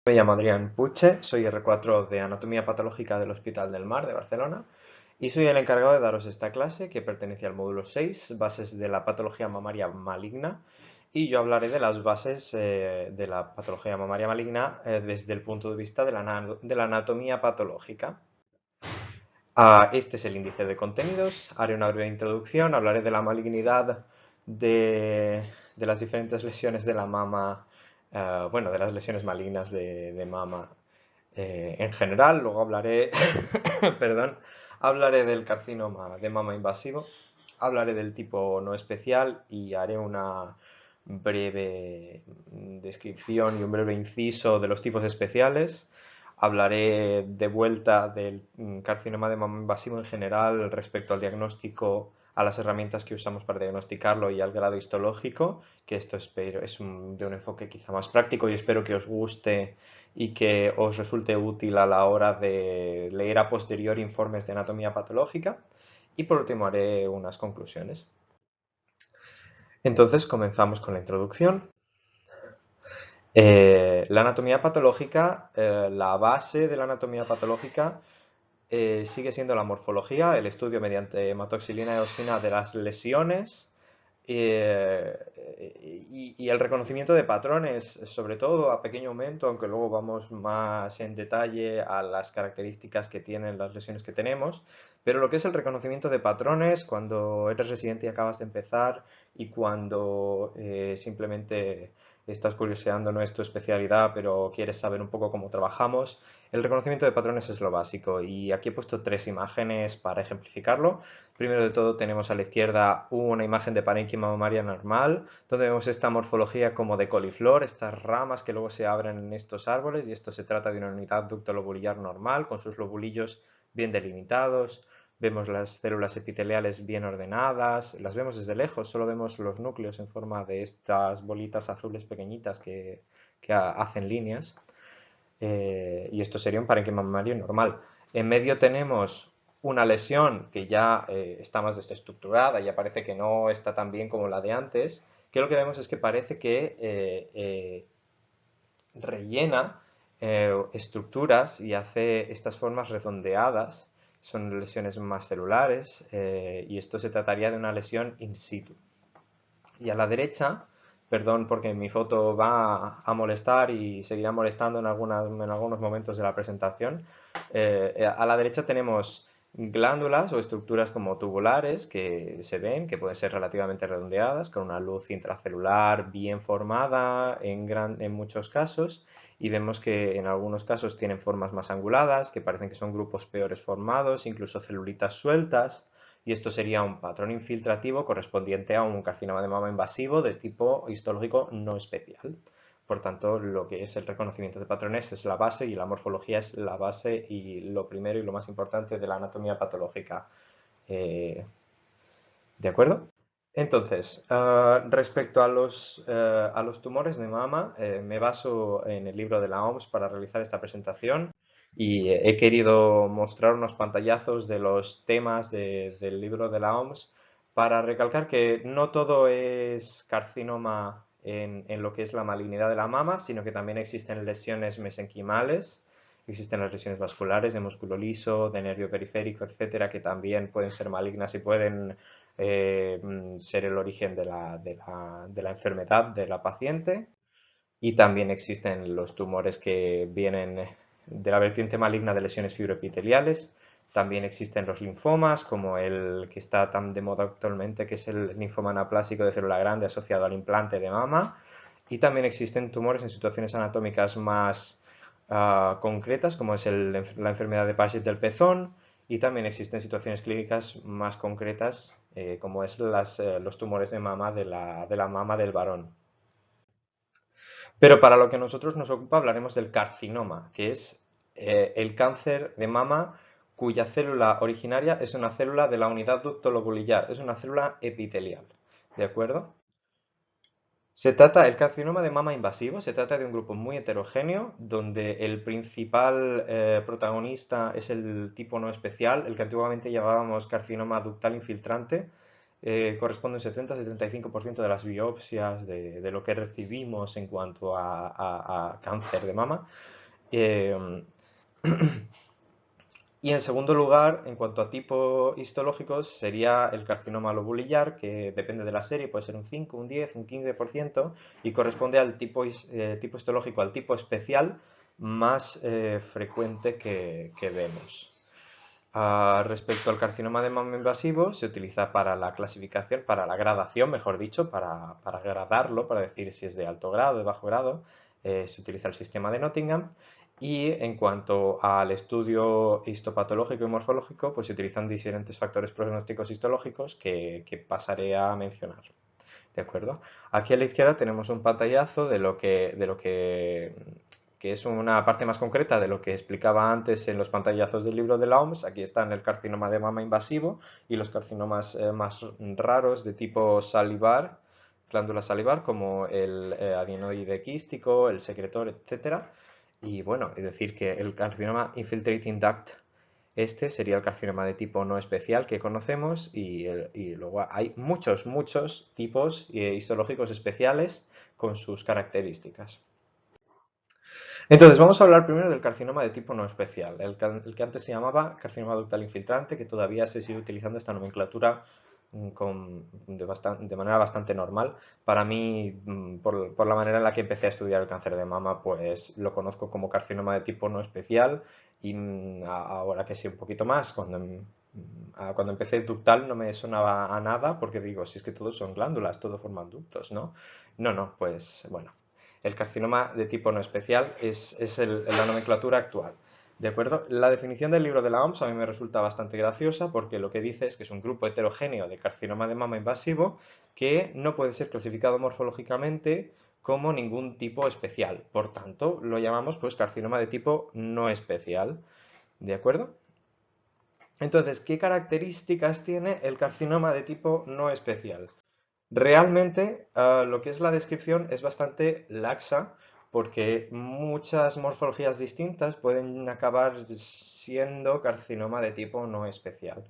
Me llamo Adrián Puche, soy R4 de Anatomía Patológica del Hospital del Mar de Barcelona y soy el encargado de daros esta clase que pertenece al módulo 6, Bases de la Patología Mamaria Maligna, y yo hablaré de las bases de la patología mamaria maligna desde el punto de vista de la anatomía patológica. Este es el índice de contenidos, haré una breve introducción, hablaré de la malignidad de las diferentes lesiones de la mama, bueno, de las lesiones malignas de mama en general, luego hablaré, perdón, hablaré del carcinoma de mama invasivo, hablaré del tipo no especial y haré una breve descripción y un breve inciso de los tipos especiales. Hablaré de vuelta del carcinoma de mama invasivo en general respecto al diagnóstico, a las herramientas que usamos para diagnosticarlo y al grado histológico, que esto espero es de un enfoque quizá más práctico y espero que os guste y que os resulte útil a la hora de leer a posteriori informes de anatomía patológica. Y por último haré unas conclusiones. Entonces comenzamos con la introducción. La anatomía patológica, la base de la anatomía patológica sigue siendo la morfología, el estudio mediante hematoxilina eosina de las lesiones y el reconocimiento de patrones, sobre todo a pequeño aumento, aunque luego vamos más en detalle a las características que tienen las lesiones que tenemos, pero lo que es el reconocimiento de patrones cuando eres residente y acabas de empezar y cuando simplemente estás curioseando, no es tu especialidad, pero quieres saber un poco cómo trabajamos, el reconocimiento de patrones es lo básico y aquí he puesto tres imágenes para ejemplificarlo. Primero de todo tenemos a la izquierda una imagen de parénquima mamaria normal, donde vemos esta morfología como de coliflor, estas ramas que luego se abren en estos árboles, y esto se trata de una unidad ducto lobulillar normal, con sus lobulillos bien delimitados. Vemos las células epiteliales bien ordenadas, las vemos desde lejos, solo vemos los núcleos en forma de estas bolitas azules pequeñitas que hacen líneas. Y esto sería un parénquima mamario normal. En medio tenemos una lesión que ya está más desestructurada, ya parece que no está tan bien como la de antes, que lo que vemos es que parece que rellena estructuras y hace estas formas redondeadas, son lesiones más celulares, y esto se trataría de una lesión in situ. Y a la derecha, perdón porque mi foto va a molestar y seguirá molestando en algunos momentos de la presentación, a la derecha tenemos glándulas o estructuras como tubulares que se ven, que pueden ser relativamente redondeadas, con una luz intracelular bien formada en muchos casos, y vemos que en algunos casos tienen formas más anguladas, que parecen que son grupos peores formados, incluso celulitas sueltas, y esto sería un patrón infiltrativo correspondiente a un carcinoma de mama invasivo de tipo histológico no especial. Por tanto, lo que es el reconocimiento de patrones es la base y la morfología es la base y lo primero y lo más importante de la anatomía patológica. Eh, ¿De acuerdo? Entonces, respecto a los tumores de mama, me baso en el libro de la OMS para realizar esta presentación y he querido mostrar unos pantallazos de los temas del libro de la OMS para recalcar que no todo es carcinoma en lo que es la malignidad de la mama, sino que también existen lesiones mesenquimales, existen las lesiones vasculares de músculo liso, de nervio periférico, etcétera, que también pueden ser malignas y pueden ser el origen de la enfermedad de la paciente. Y también existen los tumores que vienen de la vertiente maligna de lesiones fibroepiteliales. También existen los linfomas, como el que está tan de moda actualmente, que es el linfoma anaplásico de célula grande asociado al implante de mama. Y también existen tumores en situaciones anatómicas más concretas, como es la enfermedad de Paget del pezón, y también existen situaciones clínicas más concretas, como es los tumores de mama de la mama del varón. Pero para lo que a nosotros nos ocupa hablaremos del carcinoma, que es el cáncer de mama cuya célula originaria es una célula de la unidad ducto lobulillar, es una célula epitelial. ¿De acuerdo? El carcinoma de mama invasivo se trata de un grupo muy heterogéneo, donde el principal protagonista es el tipo no especial, el que antiguamente llamábamos carcinoma ductal infiltrante, corresponde un 70-75% de las biopsias de lo que recibimos en cuanto a cáncer de mama. Eh, Y en segundo lugar, en cuanto a tipos histológicos, sería el carcinoma lobulillar, que depende de la serie, puede ser un 5, un 10, un 15%, y corresponde al tipo histológico, al tipo especial más frecuente que vemos. Respecto al carcinoma de mama invasivo, se utiliza para la clasificación, para la gradación, mejor dicho, para gradarlo, para decir si es de alto grado, de bajo grado, se utiliza el sistema de Nottingham. Y en cuanto al estudio histopatológico y morfológico, pues se utilizan diferentes factores pronósticos histológicos que pasaré a mencionar. ¿De acuerdo? Aquí a la izquierda tenemos un pantallazo de lo que es una parte más concreta de lo que explicaba antes en los pantallazos del libro de la OMS. Aquí están el carcinoma de mama invasivo y los carcinomas más raros de tipo salivar, glándula salivar, como el adenoide quístico, el secretor, etc. Y bueno, es decir que el carcinoma infiltrating duct sería el carcinoma de tipo no especial que conocemos y luego hay muchos tipos histológicos especiales con sus características. Entonces, vamos a hablar primero del carcinoma de tipo no especial, el que antes se llamaba carcinoma ductal infiltrante, que todavía se sigue utilizando esta nomenclatura de manera bastante normal. Para mí, por la manera en la que empecé a estudiar el cáncer de mama, pues lo conozco como carcinoma de tipo no especial y ahora que sé un poquito más, cuando empecé el ductal no me sonaba a nada porque digo, si es que todos son glándulas, todos forman ductos, ¿no? No, pues bueno. El carcinoma de tipo no especial es la nomenclatura actual. ¿De acuerdo? La definición del libro de la OMS a mí me resulta bastante graciosa porque lo que dice es que es un grupo heterogéneo de carcinoma de mama invasivo que no puede ser clasificado morfológicamente como ningún tipo especial. Por tanto, lo llamamos pues carcinoma de tipo no especial. ¿De acuerdo? Entonces, ¿qué características tiene el carcinoma de tipo no especial? Realmente, lo que es la descripción es bastante laxa porque muchas morfologías distintas pueden acabar siendo carcinoma de tipo no especial.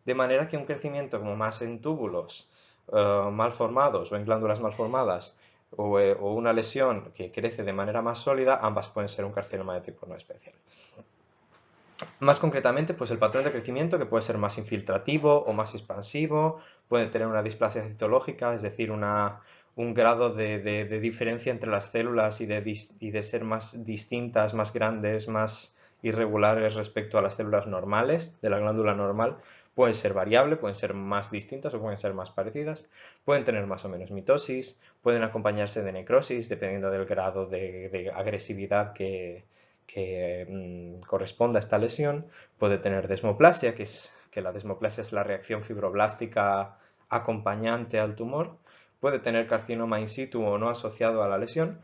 De manera que un crecimiento como más en túbulos mal formados o en glándulas mal formadas o una lesión que crece de manera más sólida, ambas pueden ser un carcinoma de tipo no especial. Más concretamente, pues el patrón de crecimiento que puede ser más infiltrativo o más expansivo, puede tener una displasia citológica, es decir, un grado de diferencia entre las células y de ser más distintas, más grandes, más irregulares respecto a las células normales, de la glándula normal, pueden ser variable, pueden ser más distintas o pueden ser más parecidas, pueden tener más o menos mitosis, pueden acompañarse de necrosis, dependiendo del grado de agresividad que corresponda a esta lesión, puede tener desmoplasia, que la desmoplasia es la reacción fibroblástica acompañante al tumor, puede tener carcinoma in situ o no asociado a la lesión,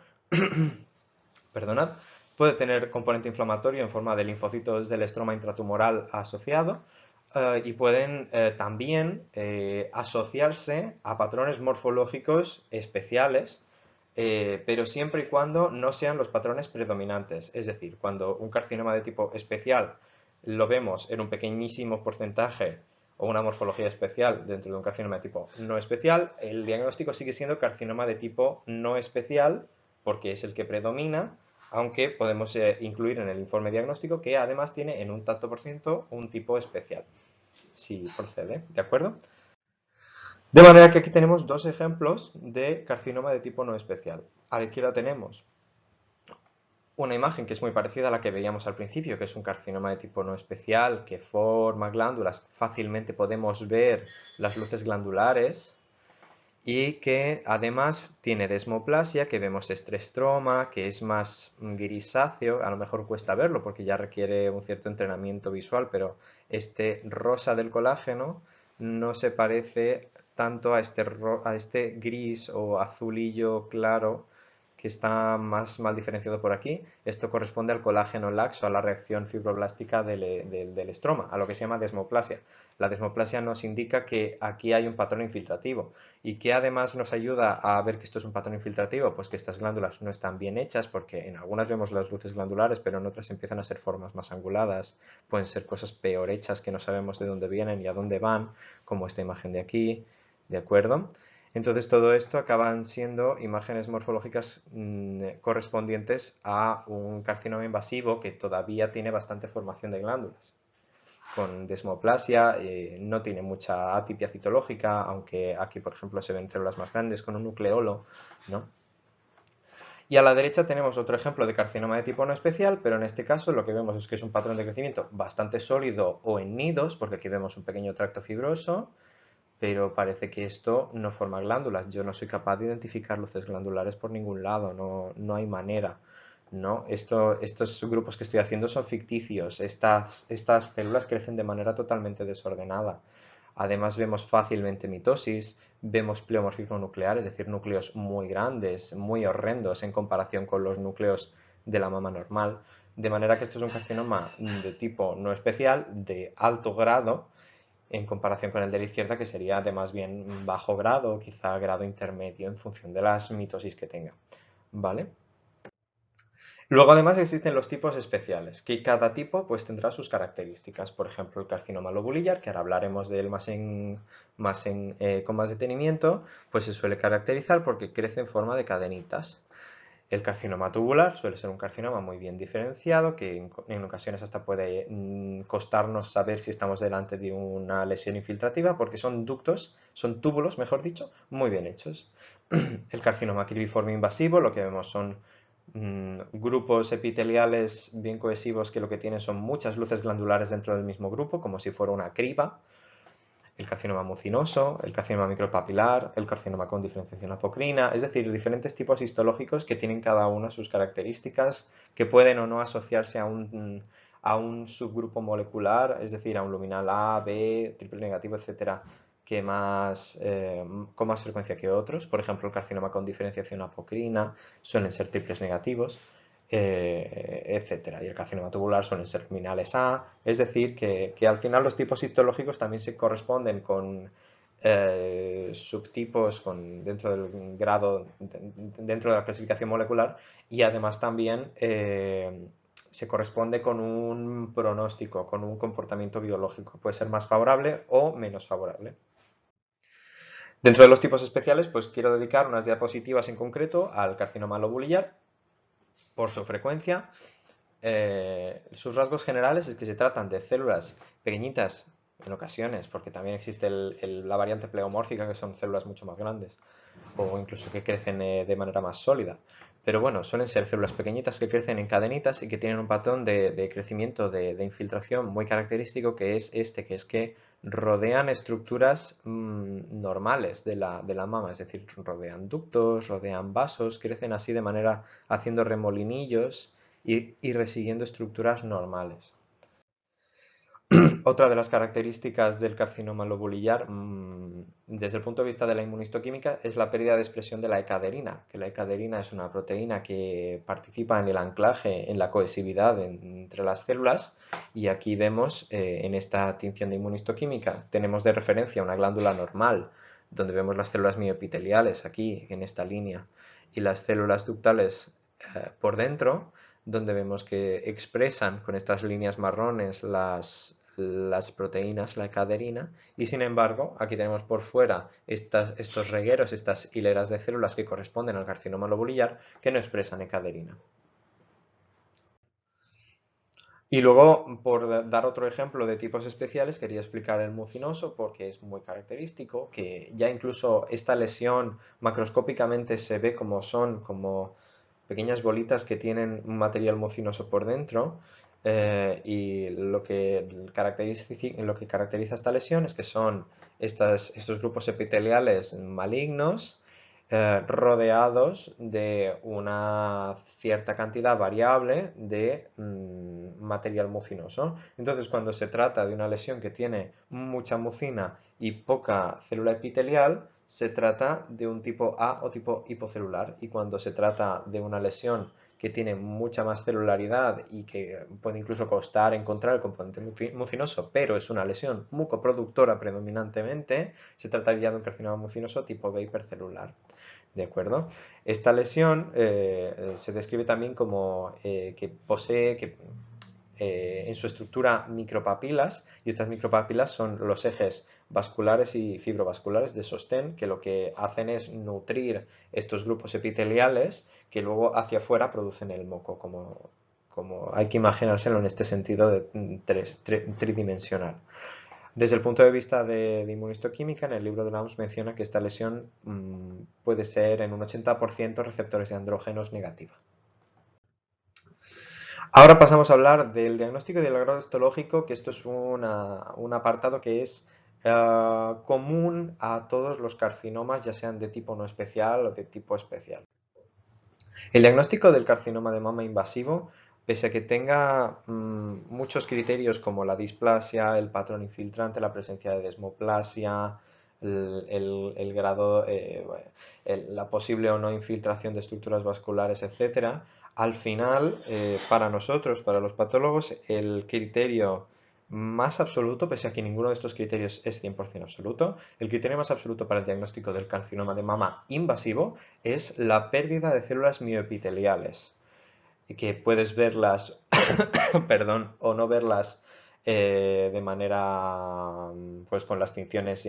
perdonad, puede tener componente inflamatorio en forma de linfocitos del estroma intratumoral asociado, y pueden también asociarse a patrones morfológicos especiales, pero siempre y cuando no sean los patrones predominantes. Es decir, cuando un carcinoma de tipo especial lo vemos en un pequeñísimo porcentaje o una morfología especial dentro de un carcinoma de tipo no especial, el diagnóstico sigue siendo carcinoma de tipo no especial porque es el que predomina, aunque podemos incluir en el informe diagnóstico que además tiene en un tanto por ciento un tipo especial, si procede, ¿de acuerdo? De manera que aquí tenemos dos ejemplos de carcinoma de tipo no especial. A la izquierda tenemos una imagen que es muy parecida a la que veíamos al principio, que es un carcinoma de tipo no especial, que forma glándulas, fácilmente podemos ver las luces glandulares y que además tiene desmoplasia, que vemos estrestroma, que es más grisáceo, a lo mejor cuesta verlo porque ya requiere un cierto entrenamiento visual, pero este rosa del colágeno no se parece tanto a este gris o azulillo claro que está más mal diferenciado por aquí. Esto corresponde al colágeno laxo, a la reacción fibroblástica del estroma, a lo que se llama desmoplasia. La desmoplasia nos indica que aquí hay un patrón infiltrativo. ¿Y qué además nos ayuda a ver que esto es un patrón infiltrativo? Pues que estas glándulas no están bien hechas, porque en algunas vemos las luces glandulares, pero en otras empiezan a ser formas más anguladas, pueden ser cosas peor hechas que no sabemos de dónde vienen y a dónde van, como esta imagen de aquí. ¿De acuerdo? Entonces todo esto acaban siendo imágenes morfológicas correspondientes a un carcinoma invasivo que todavía tiene bastante formación de glándulas. Con desmoplasia, no tiene mucha atipia citológica, aunque aquí, por ejemplo, se ven células más grandes con un nucleolo, ¿no? Y a la derecha tenemos otro ejemplo de carcinoma de tipo no especial, pero en este caso lo que vemos es que es un patrón de crecimiento bastante sólido o en nidos, porque aquí vemos un pequeño tracto fibroso, pero parece que esto no forma glándulas. Yo no soy capaz de identificar luces glandulares por ningún lado, no hay manera. ¿No? Estos grupos que estoy haciendo son ficticios. Estas células crecen de manera totalmente desordenada. Además vemos fácilmente mitosis, vemos pleomorfismo nuclear, es decir, núcleos muy grandes, muy horrendos en comparación con los núcleos de la mama normal. De manera que esto es un carcinoma de tipo no especial, de alto grado, en comparación con el de la izquierda, que sería de más bien bajo grado, quizá grado intermedio, en función de las mitosis que tenga. ¿Vale? Luego además existen los tipos especiales, que cada tipo pues tendrá sus características. Por ejemplo, el carcinoma lobulillar, que ahora hablaremos de él con más detenimiento, pues se suele caracterizar porque crece en forma de cadenitas. El carcinoma tubular suele ser un carcinoma muy bien diferenciado, que en ocasiones hasta puede costarnos saber si estamos delante de una lesión infiltrativa, porque son ductos, son túbulos, mejor dicho, muy bien hechos. El carcinoma cribiforme invasivo, lo que vemos son grupos epiteliales bien cohesivos que lo que tienen son muchas luces glandulares dentro del mismo grupo, como si fuera una criba. El carcinoma mucinoso, el carcinoma micropapilar, el carcinoma con diferenciación apocrina, es decir, diferentes tipos histológicos que tienen cada una sus características, que pueden o no asociarse a un subgrupo molecular, es decir, a un luminal A, B, triple negativo, etcétera, con más frecuencia que otros. Por ejemplo, el carcinoma con diferenciación apocrina suelen ser triples negativos, etcétera. Y el carcinoma tubular suelen ser luminales A, es decir, que al final los tipos histológicos también se corresponden con subtipos dentro del grado, dentro de la clasificación molecular, y además también se corresponde con un pronóstico, con un comportamiento biológico. Puede ser más favorable o menos favorable. Dentro de los tipos especiales, pues quiero dedicar unas diapositivas en concreto al carcinoma lobulillar, por su frecuencia. Sus rasgos generales es que se tratan de células pequeñitas en ocasiones, porque también existe la variante pleomórfica, que son células mucho más grandes, o incluso que crecen de manera más sólida. Pero bueno, suelen ser células pequeñitas que crecen en cadenitas y que tienen un patrón de crecimiento, de infiltración muy característico, que es que es que rodean estructuras normales de la mama, es decir, rodean ductos, rodean vasos, crecen así de manera haciendo remolinillos y resiguiendo estructuras normales. Otra de las características del carcinoma lobulillar, desde el punto de vista de la inmunistoquímica, es la pérdida de expresión de la ecaderina, que la ecaderina es una proteína que participa en el anclaje, en la cohesividad entre las células, y aquí vemos en esta tinción de inmunistoquímica, tenemos de referencia una glándula normal, donde vemos las células mioepiteliales aquí, en esta línea, y las células ductales por dentro, donde vemos que expresan con estas líneas marrones las proteínas, la ecaderina, y sin embargo aquí tenemos por fuera estos regueros, estas hileras de células que corresponden al carcinoma lobulillar que no expresan ecaderina. Y luego, por dar otro ejemplo de tipos especiales, quería explicar el mucinoso porque es muy característico, que ya incluso esta lesión macroscópicamente se ve como pequeñas bolitas que tienen un material mucinoso por dentro, y lo que caracteriza esta lesión es que son estos grupos epiteliales malignos, rodeados de una cierta cantidad variable de material mucinoso. Entonces, cuando se trata de una lesión que tiene mucha mucina y poca célula epitelial, se trata de un tipo A o tipo hipocelular. Y cuando se trata de una lesión que tiene mucha más celularidad y que puede incluso costar encontrar el componente mucinoso, pero es una lesión mucoproductora predominantemente, se trataría de un carcinoma mucinoso tipo B hipercelular. ¿De acuerdo? Esta lesión se describe también como que posee en su estructura micropapilas, y estas micropapilas son los ejes vasculares y fibrovasculares de sostén, que lo que hacen es nutrir estos grupos epiteliales que luego hacia afuera producen el moco, como hay que imaginárselo en este sentido tridimensional. Desde el punto de vista de inmunistoquímica, en el libro de la OMS menciona que esta lesión puede ser en un 80% receptores de andrógenos negativa. Ahora pasamos a hablar del diagnóstico y del grado histológico, que esto es un apartado que es común a todos los carcinomas, ya sean de tipo no especial o de tipo especial. El diagnóstico del carcinoma de mama invasivo, pese a que tenga muchos criterios como la displasia, el patrón infiltrante, la presencia de desmoplasia, el grado, la posible o no infiltración de estructuras vasculares, etc., al final, para nosotros, para los patólogos, el criterio más absoluto, pese a que ninguno de estos criterios es 100% absoluto, el criterio más absoluto para el diagnóstico del carcinoma de mama invasivo es la pérdida de células mioepiteliales, que puedes verlas perdón, o no verlas de manera, pues con las tinciones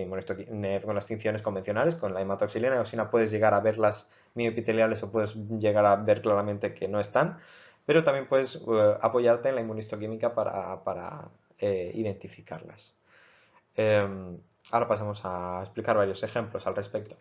con las tinciones convencionales, con la hematoxilina eosina puedes llegar a ver las mioepiteliales o puedes llegar a ver claramente que no están, pero también puedes apoyarte en la inmunistoquímica para identificarlas. Ahora pasamos a explicar varios ejemplos al respecto.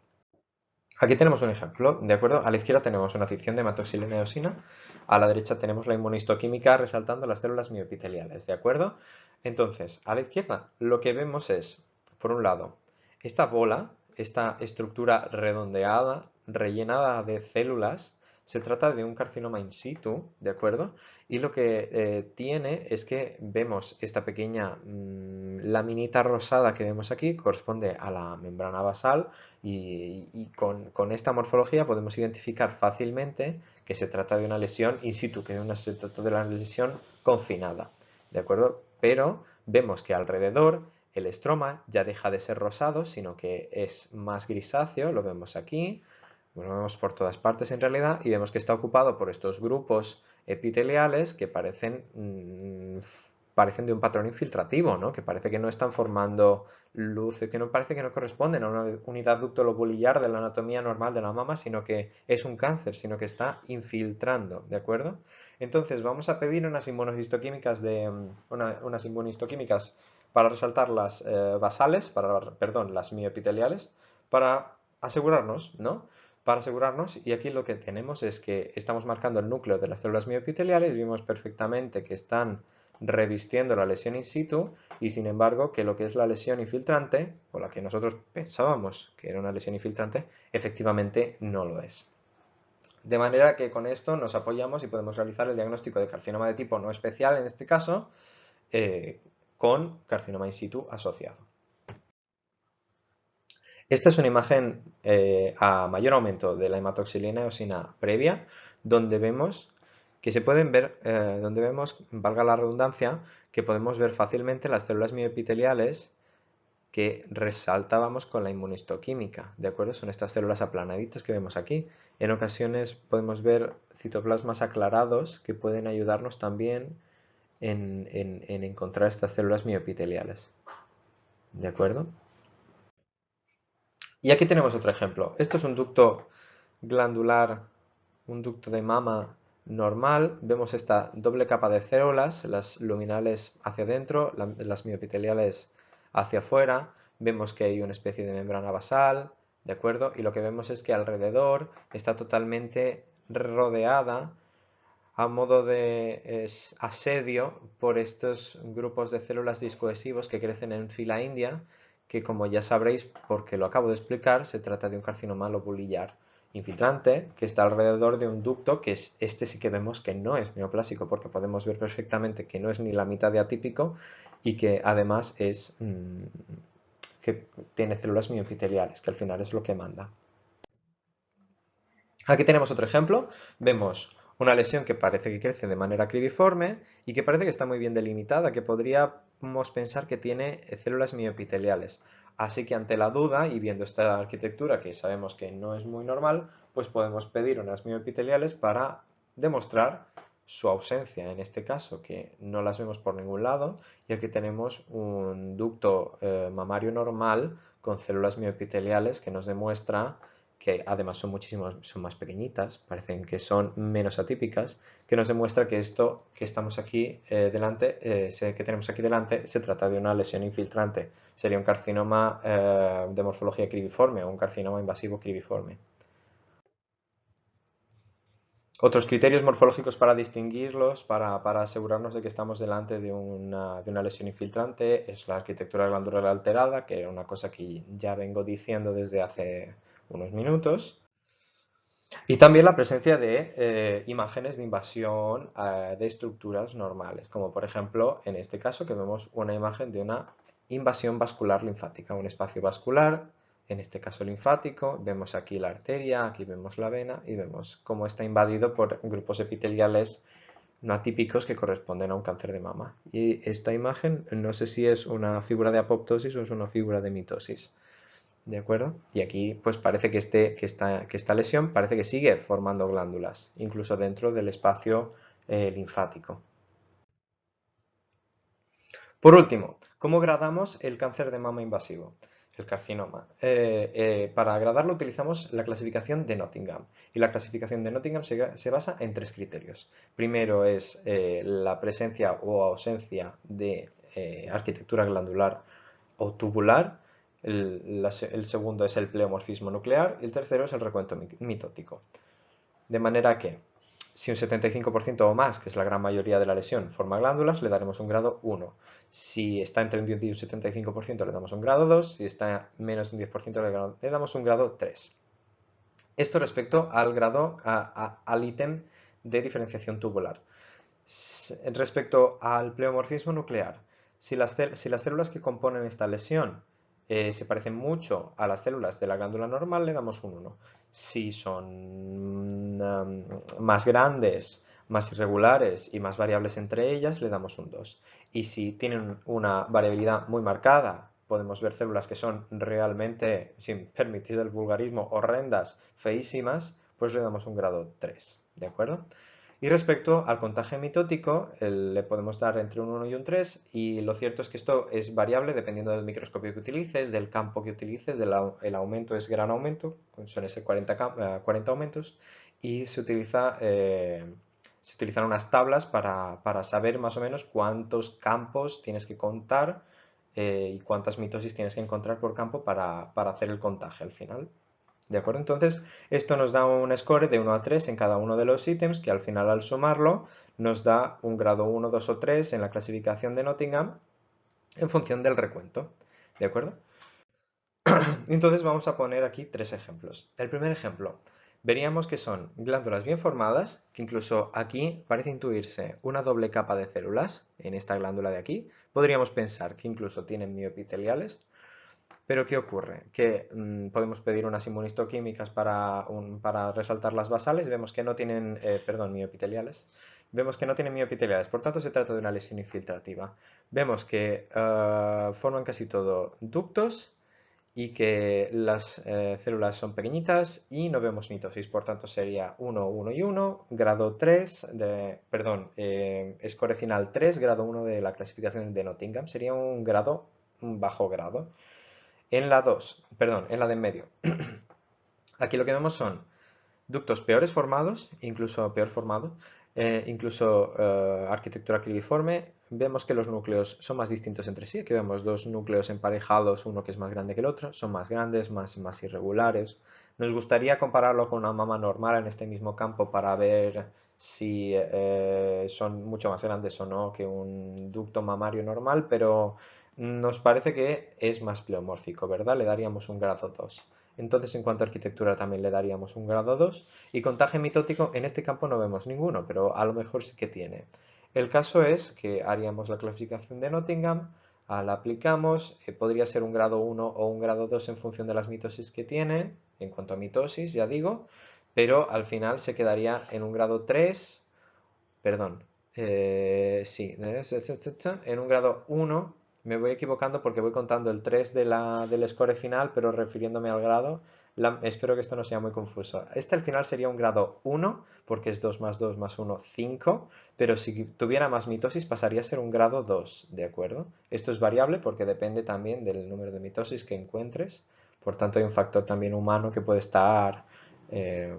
Aquí tenemos un ejemplo, ¿de acuerdo? A la izquierda tenemos una tinción de hematoxilina eosina, a la derecha tenemos la inmunistoquímica resaltando las células mioepiteliales, ¿de acuerdo? Entonces, a la izquierda lo que vemos es, por un lado, esta bola, esta estructura redondeada, rellenada de células, se trata de un carcinoma in situ, ¿de acuerdo? Y lo que tiene es que vemos esta pequeña laminita rosada que vemos aquí, corresponde a la membrana basal y con esta morfología podemos identificar fácilmente que se trata de una lesión in situ, que se trata de una lesión confinada, ¿de acuerdo? Pero vemos que alrededor el estroma ya deja de ser rosado, sino que es más grisáceo, lo vemos aquí, lo vemos por todas partes en realidad, y vemos que está ocupado por estos grupos epiteliales que parecen de un patrón infiltrativo, ¿no? Que parece que no están formando luz, que no parece que no corresponden a una unidad ductolobulillar de la anatomía normal de la mama, sino que es un cáncer, sino que está infiltrando, ¿de acuerdo? Entonces vamos a pedir unas inmunistoquímicas para resaltar las basales, las mioepiteliales, para asegurarnos, ¿no? Para asegurarnos, y aquí lo que tenemos es que estamos marcando el núcleo de las células mioepiteliales, vimos perfectamente que están revistiendo la lesión in situ y sin embargo que lo que es la lesión infiltrante, o la que nosotros pensábamos que era una lesión infiltrante, efectivamente no lo es. De manera que con esto nos apoyamos y podemos realizar el diagnóstico de carcinoma de tipo no especial, en este caso, con carcinoma in situ asociado. Esta es una imagen a mayor aumento de la hematoxilina eosina previa, donde vemos que se pueden ver, donde vemos, valga la redundancia, que podemos ver fácilmente las células mioepiteliales que resaltábamos con la inmunistoquímica, ¿de acuerdo? Son estas células aplanaditas que vemos aquí. En ocasiones podemos ver citoplasmas aclarados que pueden ayudarnos también en encontrar estas células mioepiteliales, ¿de acuerdo? Y aquí tenemos otro ejemplo. Esto es un ducto glandular, un ducto de mama normal. Vemos esta doble capa de células, las luminales hacia adentro, las mioepiteliales hacia afuera. Vemos que hay una especie de membrana basal, ¿de acuerdo? Y lo que vemos es que alrededor está totalmente rodeada a modo de asedio por estos grupos de células discoesivos que crecen en fila india, que como ya sabréis, porque lo acabo de explicar, se trata de un carcinoma lobulillar infiltrante que está alrededor de un ducto que es este sí que vemos que no es neoplásico, porque podemos ver perfectamente que no es ni la mitad de atípico y que además es que tiene células mioepiteliales, que al final es lo que manda. Aquí tenemos otro ejemplo, vemos una lesión que parece que crece de manera cribiforme y que parece que está muy bien delimitada, que podríamos pensar que tiene células mioepiteliales. Así que ante la duda y viendo esta arquitectura que sabemos que no es muy normal, pues podemos pedir unas mioepiteliales para demostrar su ausencia en este caso, que no las vemos por ningún lado, y aquí tenemos un ducto mamario normal con células mioepiteliales que nos demuestra que además son más pequeñitas, parecen que son menos atípicas, que nos demuestra que esto que estamos aquí que tenemos aquí delante se trata de una lesión infiltrante. Sería un carcinoma de morfología cribiforme o un carcinoma invasivo cribiforme. Otros criterios morfológicos para distinguirlos, para asegurarnos de que estamos delante de una lesión infiltrante, es la arquitectura glandular alterada, que era una cosa que ya vengo diciendo desde hace unos minutos. Y también la presencia de imágenes de invasión de estructuras normales, como por ejemplo en este caso que vemos una imagen de una invasión vascular linfática, un espacio vascular, en este caso linfático, vemos aquí la arteria, aquí vemos la vena y vemos cómo está invadido por grupos epiteliales no atípicos que corresponden a un cáncer de mama. Y esta imagen no sé si es una figura de apoptosis o es una figura de mitosis. ¿De acuerdo? Y aquí pues parece que esta lesión parece que sigue formando glándulas, incluso dentro del espacio linfático. Por último, ¿cómo gradamos el cáncer de mama invasivo? El carcinoma. Para gradarlo utilizamos la clasificación de Nottingham. Y la clasificación de Nottingham se basa en tres criterios. Primero es la presencia o ausencia de arquitectura glandular o tubular. El segundo es el pleomorfismo nuclear y el tercero es el recuento mitótico. De manera que si un 75% o más, que es la gran mayoría de la lesión, forma glándulas, le daremos un grado 1. Si está entre un 10 y un 75% le damos un grado 2, si está menos de un 10% le damos un grado 3. Esto respecto al grado, al ítem de diferenciación tubular. Respecto al pleomorfismo nuclear, si las células que componen esta lesión se parecen mucho a las células de la glándula normal, le damos un 1. Si son más grandes, más irregulares y más variables entre ellas, le damos un 2. Y si tienen una variabilidad muy marcada, podemos ver células que son realmente, sin permitir el vulgarismo, horrendas, feísimas, pues le damos un grado 3. ¿De acuerdo? Y respecto al contagio mitótico, le podemos dar entre un 1 y un 3 y lo cierto es que esto es variable dependiendo del microscopio que utilices, del campo que utilices, el aumento es gran aumento, suelen ser 40 aumentos y se utilizan unas tablas para saber más o menos cuántos campos tienes que contar y cuántas mitosis tienes que encontrar por campo para hacer el contagio al final. ¿De acuerdo? Entonces, esto nos da un score de 1 a 3 en cada uno de los ítems, que al final al sumarlo nos da un grado 1, 2 o 3 en la clasificación de Nottingham en función del recuento. ¿De acuerdo? Entonces vamos a poner aquí tres ejemplos. El primer ejemplo, veríamos que son glándulas bien formadas, que incluso aquí parece intuirse una doble capa de células en esta glándula de aquí. Podríamos pensar que incluso tienen mioepiteliales. Pero ¿qué ocurre? Que podemos pedir unas inmunistoquímicas para resaltar las basales, vemos que no tienen, mioepiteliales. Vemos que no tienen mioepiteliales, por tanto se trata de una lesión infiltrativa. Vemos que forman casi todo ductos y que las células son pequeñitas y no vemos mitosis, por tanto sería 1, 1 y 1, grado 3, score final 3, grado 1 de la clasificación de Nottingham, sería un bajo grado. En la de en medio. Aquí lo que vemos son ductos peores formados, incluso peor formado, arquitectura cribiforme. Vemos que los núcleos son más distintos entre sí. Aquí vemos dos núcleos emparejados, uno que es más grande que el otro. Son más grandes, más irregulares. Nos gustaría compararlo con una mama normal en este mismo campo para ver si son mucho más grandes o no que un ducto mamario normal, pero nos parece que es más pleomórfico, ¿verdad? Le daríamos un grado 2. Entonces, en cuanto a arquitectura, también le daríamos un grado 2. Y contagio mitótico, en este campo no vemos ninguno, pero a lo mejor sí que tiene. El caso es que haríamos la clasificación de Nottingham, la aplicamos, podría ser un grado 1 o un grado 2 en función de las mitosis que tiene, en cuanto a mitosis, ya digo, pero al final se quedaría en un grado 3, perdón, sí, en un grado 1, me voy equivocando porque voy contando el 3 del score final, pero refiriéndome al grado, Espero que esto no sea muy confuso. Este al final sería un grado 1, porque es 2 más 2 más 1, 5, pero si tuviera más mitosis pasaría a ser un grado 2, ¿de acuerdo? Esto es variable porque depende también del número de mitosis que encuentres, por tanto hay un factor también humano que puede estar, eh,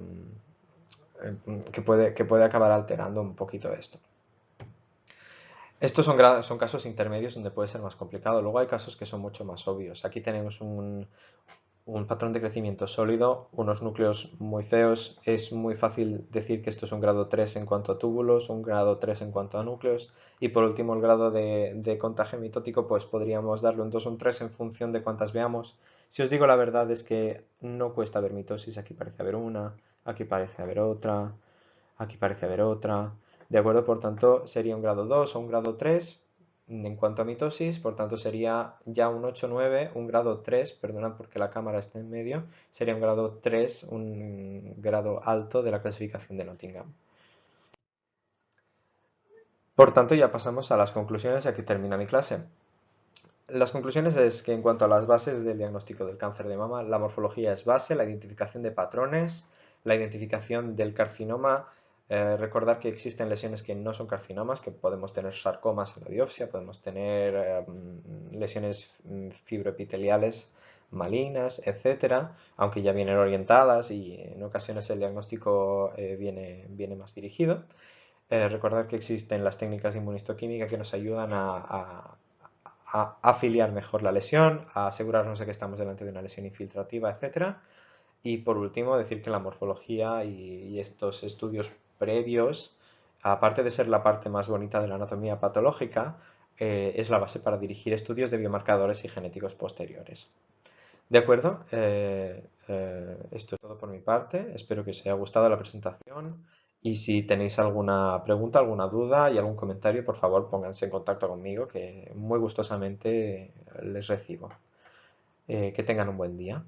que puede acabar alterando un poquito esto. Estos son casos intermedios donde puede ser más complicado. Luego hay casos que son mucho más obvios. Aquí tenemos un patrón de crecimiento sólido, unos núcleos muy feos. Es muy fácil decir que esto es un grado 3 en cuanto a túbulos, un grado 3 en cuanto a núcleos. Y por último, el grado de contagio mitótico, pues podríamos darle un 2 o un 3 en función de cuántas veamos. Si os digo la verdad es que no cuesta ver mitosis. Aquí parece haber una, aquí parece haber otra, aquí parece haber otra. ¿De acuerdo? Por tanto, sería un grado 2 o un grado 3 en cuanto a mitosis, por tanto sería ya un 8-9, un grado 3, perdonad porque la cámara está en medio, sería un grado 3, un grado alto de la clasificación de Nottingham. Por tanto, ya pasamos a las conclusiones y aquí termina mi clase. Las conclusiones es que en cuanto a las bases del diagnóstico del cáncer de mama, la morfología es base, la identificación de patrones, la identificación del carcinoma, recordar que existen lesiones que no son carcinomas, que podemos tener sarcomas en la biopsia, podemos tener lesiones fibroepiteliales malignas, etcétera, aunque ya vienen orientadas y en ocasiones el diagnóstico viene más dirigido. Recordar que existen las técnicas de inmunistoquímica que nos ayudan a afiliar mejor la lesión, a asegurarnos de que estamos delante de una lesión infiltrativa, etc. Y por último, decir que la morfología y estos estudios previos, aparte de ser la parte más bonita de la anatomía patológica, es la base para dirigir estudios de biomarcadores y genéticos posteriores. ¿De acuerdo? Esto es todo por mi parte. Espero que os haya gustado la presentación y si tenéis alguna pregunta, alguna duda y algún comentario, por favor pónganse en contacto conmigo que muy gustosamente les recibo. Que tengan un buen día.